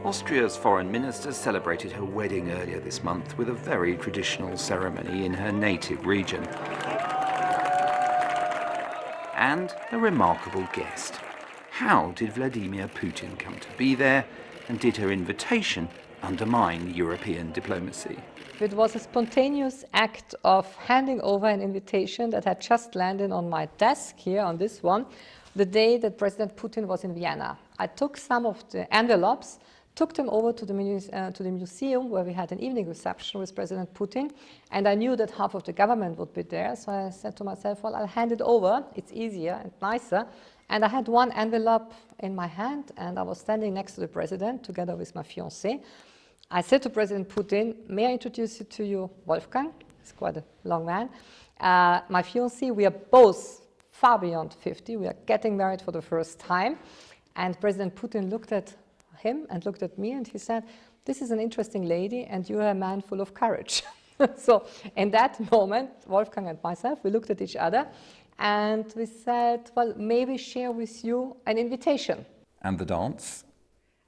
Austria's foreign minister celebrated her wedding earlier this month with a very traditional ceremony in her native region. And a remarkable guest. How did Vladimir Putin come to be there, and did her invitation undermine European diplomacy? It was a spontaneous act of handing over an invitation that had just landed on my desk here on this one, the day that President Putin was in Vienna. I took some of the envelopes, took them over to the museum where we had an evening reception with President Putin, and I knew that half of the government would be there, so I said to myself, well, I'll hand it over, it's easier and nicer. And I had one envelope in my hand, and I was standing next to the president together with my fiancé. I said to President Putin, may I introduce you to you, Wolfgang? He's quite a long man. My fiancé, we are both far beyond 50. We are getting married for the first time. And President Putin looked at him and looked at me, and he said, this is an interesting lady, and you are a man full of courage. So in that moment, Wolfgang and myself, we looked at each other, and we said, well, maybe share with you an invitation. And the dance?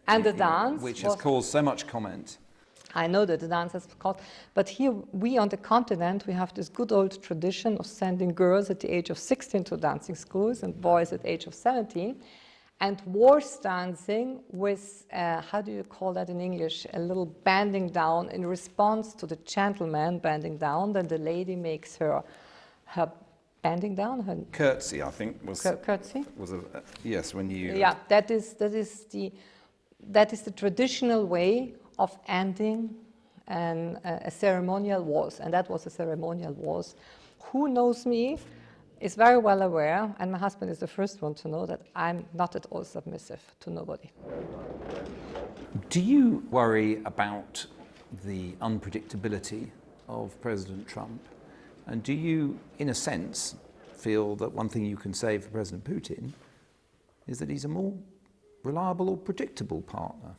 And the dance. Which has caused so much comment. I know that the dance has caused, but here we on the continent, we have this good old tradition of sending girls at the age of 16 to dancing schools and boys at the age of 17. And waltz dancing with, how do you call that in English, a little bending down in response to the gentleman bending down, then the lady makes her bending down. Her curtsy, I think, was curtsy. Was a yes when you. Yeah, that is the traditional way of ending a ceremonial waltz, and that was a ceremonial waltz. Who knows me is very well aware, and my husband is the first one to know, that I'm not at all submissive to nobody. Do you worry about the unpredictability of President Trump? And do you, in a sense, feel that one thing you can say for President Putin is that he's a more reliable or predictable partner?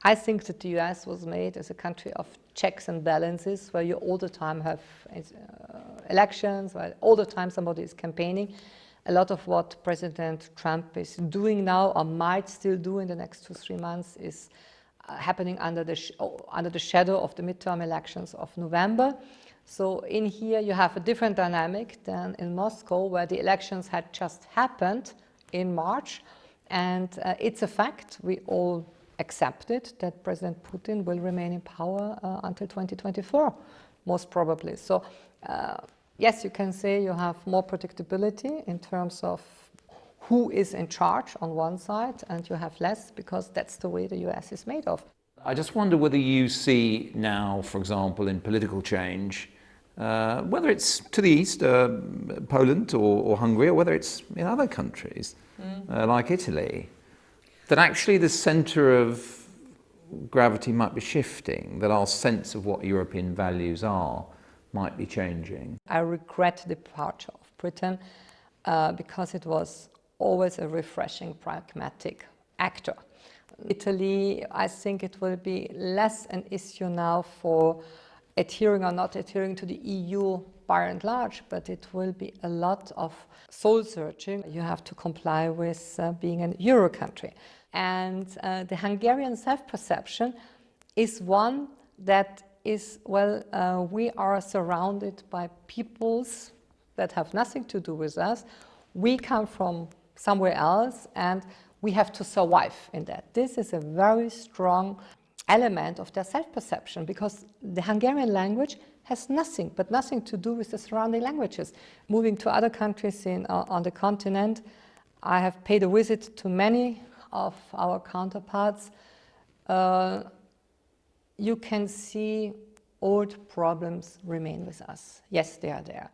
I think that the US was made as a country of checks and balances, where you all the time have elections, where all the time somebody is campaigning. A lot of what President Trump is doing now, or might still do in the next 2-3 months, is happening under the shadow of the midterm elections of November. So in here you have a different dynamic than in Moscow, where the elections had just happened in March. And it's a fact, we all accept it, that President Putin will remain in power until 2024, most probably. So yes, you can say you have more predictability in terms of who is in charge on one side, and you have less because that's the way the US is made of. I just wonder whether you see now, for example, in political change, whether it's to the east, Poland or Hungary, or whether it's in other countries like Italy, that actually the centre of gravity might be shifting, that our sense of what European values are might be changing. I regret the departure of Britain because it was always a refreshing, pragmatic actor. Italy, I think it will be less an issue now for adhering or not adhering to the EU by and large, but it will be a lot of soul searching. You have to comply with being a Euro country. And the Hungarian self-perception is one that is, well, we are surrounded by peoples that have nothing to do with us. We come from somewhere else, and we have to survive in that. This is a very strong element of their self-perception, because the Hungarian language has nothing to do with the surrounding languages. Moving to other countries on the continent, I have paid a visit to many of our counterparts. You can see old problems remain with us. Yes, they are there.